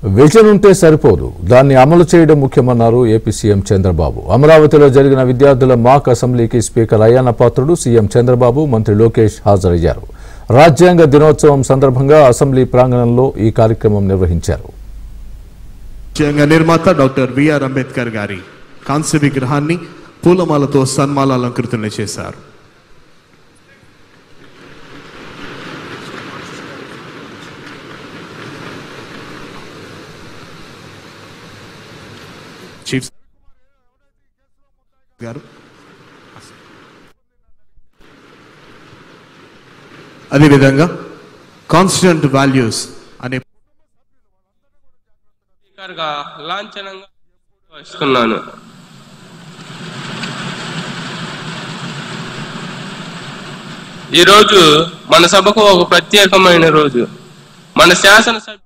Vision ఉంటే సరిపోదు, దాన్ని అమలు చేయడం ముఖ్యమన్నారు ఏపీ సీఎం చంద్రబాబు. అమరావతిలో జరిగిన విద్యార్థుల మాక్ అసెంబ్లీకి స్పీకర్ అయ్యన్న పాత్రుడు, సీఎం చంద్రబాబు, మంత్రి లోకేష్ హాజరయ్యారు. రాజ్యాంగ దినోత్సవం సందర్భంగా అసెంబ్లీ ప్రాంగణంలో ఈ కార్యక్రమం నిర్వహించారు. రాజ్యాంగ నిర్మాత డాక్టర్ బిఆర్ అంబేద్కర్ గారి కాంస్య విగ్రహాన్ని పూలమాలతో సన్మానాలంకృతం చేశారు. చీఫ్ గారు అదేవిధంగా కాన్స్టిట్యూంట్ వాల్యూస్ అనే లాంఛనంగా వస్తున్నాను. ఈరోజు మన సభకు ఒక ప్రత్యేకమైన రోజు. మన శాసనసభ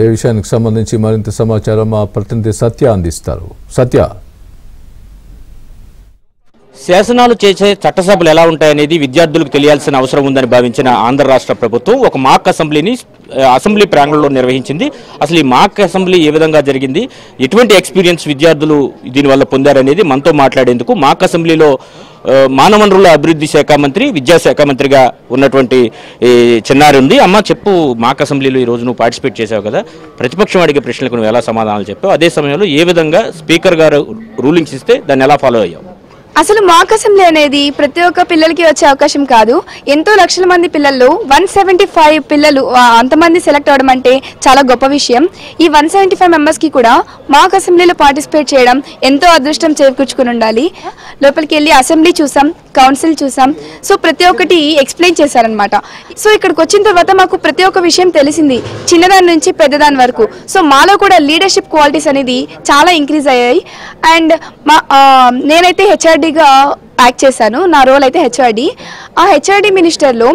ఏ విషయానికి సంబంధించి మరింత సమాచారం మా ప్రతినిధి సత్య అందిస్తారు. సత్య, శాసనాలు చేసే చట్టసభలు ఎలా ఉంటాయనేది విద్యార్థులకు తెలియాల్సిన అవసరం ఉందని భావించిన ఆంధ్ర రాష్ట్ర ప్రభుత్వం ఒక మాక్ అసెంబ్లీని అసెంబ్లీ ప్రాంగణంలో నిర్వహించింది. అసలు ఈ మాక్ అసెంబ్లీ ఏ విధంగా జరిగింది, ఎటువంటి ఎక్స్పీరియన్స్ విద్యార్థులు దీనివల్ల పొందారనేది మనతో మాట్లాడేందుకు మాక్ అసెంబ్లీలో మానవ వనరుల అభివృద్ధి శాఖ మంత్రి, విద్యాశాఖ మంత్రిగా ఉన్నటువంటి చిన్నారి ఉంది. అమ్మ చెప్పు, మాక్ అసెంబ్లీలో ఈ రోజు నువ్వు పార్టిసిపేట్ చేసావు కదా, ప్రతిపక్షం అడిగే ప్రశ్నలకు నువ్వు ఎలా సమాధానాలు చెప్పావు, అదే సమయంలో ఏ విధంగా స్పీకర్ గారు రూలింగ్స్ ఇస్తే దాన్ని ఎలా ఫాలో అయ్యావు? అసలు మాక్ అసెంబ్లీ అనేది ప్రతి ఒక్క పిల్లలకి వచ్చే అవకాశం కాదు. ఎంతో లక్షల మంది పిల్లలు 175 పిల్లలు అంతమంది సెలెక్ట్ అవడం అంటే చాలా గొప్ప విషయం. ఈ 175 మెంబర్స్కి కూడా మాక్ అసెంబ్లీలో పార్టిసిపేట్ చేయడం ఎంతో అదృష్టం చేకూర్చుకుని ఉండాలి. లోపలికి వెళ్ళి అసెంబ్లీ చూసాం, కౌన్సిల్ చూసాం. సో ప్రతి ఒక్కటి ఎక్స్ప్లెయిన్ చేశారనమాట. సో ఇక్కడికి వచ్చిన తర్వాత మాకు ప్రతి ఒక్క విషయం తెలిసింది, చిన్నదాని నుంచి పెద్దదాని వరకు. సో మాలో కూడా లీడర్షిప్ క్వాలిటీస్ అనేది చాలా ఇంక్రీజ్ అయ్యాయి. అండ్ నేనైతే హెచ్ఆర్డీగా యాక్ట్ చేశాను. నా రోల్ అయితే హెచ్ఆర్డీ. ఆ హెచ్ఆర్డీ మినిస్టర్లో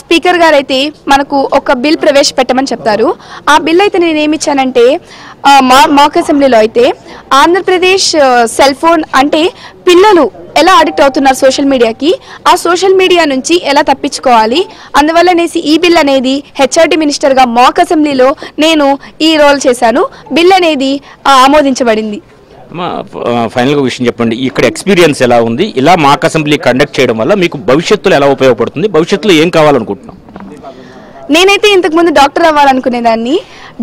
స్పీకర్ గారు అయితే మనకు ఒక బిల్ ప్రవేశపెట్టమని చెప్తారు. ఆ బిల్ అయితే నేను ఏమిచ్చానంటే, మాక్ అసెంబ్లీలో అయితే ఆంధ్రప్రదేశ్ సెల్ ఫోన్ అంటే పిల్లలు ఎలా అడిక్ట్ అవుతున్నారు సోషల్ మీడియాకి, ఆ సోషల్ మీడియా నుంచి ఎలా తప్పించుకోవాలి, అందువల్లనేసి ఈ బిల్ అనేది హెచ్ఆర్డీ మినిస్టర్గా మాక్ అసెంబ్లీలో నేను ఈ రోల్ చేశాను. బిల్ అనేది ఆమోదించబడింది. ఫైనల్గా విషయం చెప్పండి, ఇక్కడ ఎక్స్పీరియన్స్ ఎలా ఉంది, ఇలా మాక్ అసెంబ్లీ కండక్ట్ చేయడం వల్ల మీకు భవిష్యత్తులో ఎలా ఉపయోగపడుతుంది, భవిష్యత్తులో ఏం కావాలనుకుంటున్నాం? నేనైతే ఇంతకుముందు డాక్టర్ అవ్వాలనుకునేదాన్ని.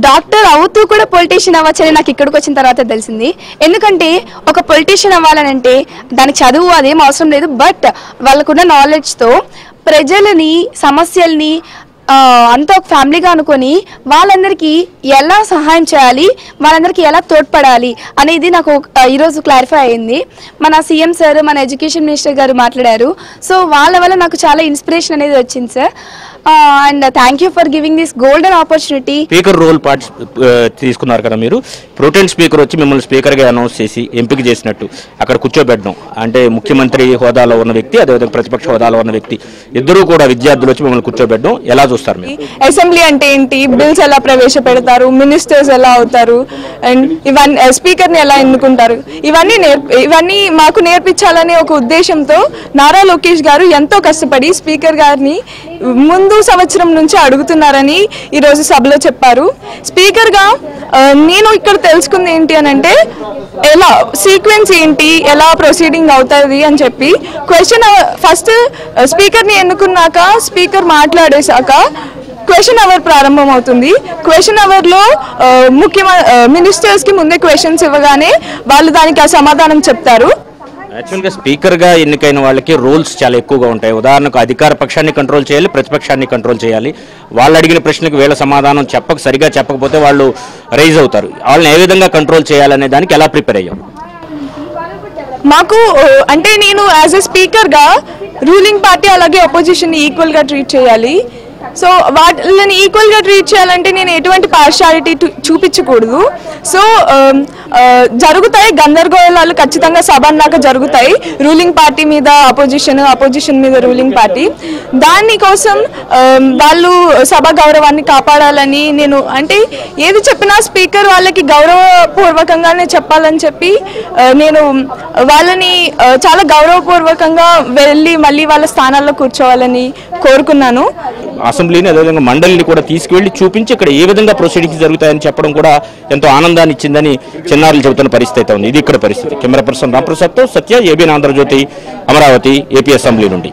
డాక్టర్ అవుతూ కూడా పొలిటీషియన్ అవ్వచ్చని నాకు ఇక్కడికి వచ్చిన తర్వాత తెలిసింది. ఎందుకంటే ఒక పొలిటీషియన్ అవ్వాలనంటే దానికి చదువు అదేం అవసరం లేదు, బట్ వాళ్ళకున్న నాలెడ్జ్తో ప్రజలని, సమస్యల్ని అంతా ఒక ఫ్యామిలీగా అనుకొని వాళ్ళందరికీ ఎలా సహాయం చేయాలి, వాళ్ళందరికీ ఎలా తోడ్పడాలి అనేది నాకు ఈరోజు క్లారిఫై అయింది. మన సీఎం సార్, మన ఎడ్యుకేషన్ మినిస్టర్ గారు మాట్లాడారు. సో వాళ్ళ వల్ల నాకు చాలా ఇన్స్పిరేషన్ అనేది వచ్చింది sir. And thank you for giving this golden opportunity. Speaker role తీసుకున్నారు కదా మీరు, ప్రోటెన్ స్పీకర్ వచ్చి మిమ్మల్ని స్పీకర్గా అనౌన్స్ చేసి ఎంపిక చేసినట్టు అక్కడ కూర్చోబెట్టడం అంటే ముఖ్యమంత్రి హోదాలో ఉన్న వ్యక్తి, అదేవిధంగా ప్రతిపక్ష హోదాలో ఉన్న వ్యక్తి, ఇద్దరూ కూడా విద్యార్థులు వచ్చి మిమ్మల్ని కూర్చోబెట్టడం ఎలా చూస్తారు మీరు? అసెంబ్లీ అంటే ఏంటి, బిల్స్ ఎలా ప్రవేశపెడతారు, మినిస్టర్స్ ఎలా అవుతారు, అండ్ ఇవన్నీ స్పీకర్ని ఎలా ఎన్నుకుంటారు, ఇవన్నీ మాకు నేర్పించాలనే ఒక ఉద్దేశంతో నారా లోకేష్ గారు ఎంతో కష్టపడి స్పీకర్ గారిని ముందు సంవత్సరం నుంచి అడుగుతున్నారని ఈరోజు సభలో చెప్పారు. స్పీకర్గా నేను ఇక్కడ తెలుసుకుంది ఏంటి అని అంటే, ఎలా సీక్వెన్స్ ఏంటి, ఎలా ప్రొసీడింగ్ అవుతుంది అని చెప్పి క్వశ్చన్ ఫస్ట్ స్పీకర్ని ఎన్నుకున్నాక, స్పీకర్ మాట్లాడేశాక క్వశ్చన్ అవర్ ప్రారంభం అవుతుంది. క్వశ్చన్ అవర్లో మినిస్టర్స్కి ముందే క్వశ్చన్స్ ఇవ్వగానే వాళ్ళు దానికి ఆ సమాధానం చెప్తారు. యాక్చువల్గా స్పీకర్గా ఎన్నికైన వాళ్ళకి రోల్స్ చాలా ఎక్కువగా ఉంటాయి. ఉదాహరణకు అధికార పక్షాన్ని కంట్రోల్ చేయాలి, ప్రతిపక్షాన్ని కంట్రోల్ చేయాలి. వాళ్ళు అడిగిన ప్రశ్నకు వీళ్ళ సమాధానం సరిగా చెప్పకపోతే వాళ్ళు రైజ్ అవుతారు. వాళ్ళని ఏ విధంగా కంట్రోల్ చేయాలనే దానికి ఎలా ప్రిపేర్ అయ్యాం? మాకు అంటే నేను యాజ్ ఎ స్పీకర్గా రూలింగ్ పార్టీ అలాగే అపోజిషన్ని ఈక్వల్గా ట్రీట్ చేయాలి. సో వాళ్ళని ఈక్వల్గా ట్రీట్ చేయాలంటే నేను ఎటువంటి పార్షాలిటీ చూపించకూడదు. సో జరుగుతాయి గందరగోళాలు, ఖచ్చితంగా సభ అన్నాక జరుగుతాయి. రూలింగ్ పార్టీ మీద అపోజిషన్ మీద రూలింగ్ పార్టీ. దానికోసం వాళ్ళు సభ గౌరవాన్ని కాపాడాలని నేను అంటే ఏది చెప్పినా స్పీకర్ వాళ్ళకి గౌరవపూర్వకంగానే చెప్పాలని చెప్పి నేను వాళ్ళని చాలా గౌరవపూర్వకంగా వెళ్ళి మళ్ళీ వాళ్ళ స్థానాల్లో కూర్చోవాలని కోరుకున్నాను. అసెంబ్లీని అదేవిధంగా మండలిని కూడా తీసుకువెళ్లి చూపించి ఇక్కడ ఏ విధంగా ప్రొసీడింగ్స్ జరుగుతాయని చెప్పడం కూడా ఎంతో ఆనందాన్ని ఇచ్చిందని చిన్నారులు చెబుతున్న పరిస్థితి ఉంది. ఇది ఇక్కడ పరిస్థితి. కెమెరా పర్సన్ రాంప్రసాద్తో Satya, ABN Andhrajyothi, Amaravati, AP assembly నుండి.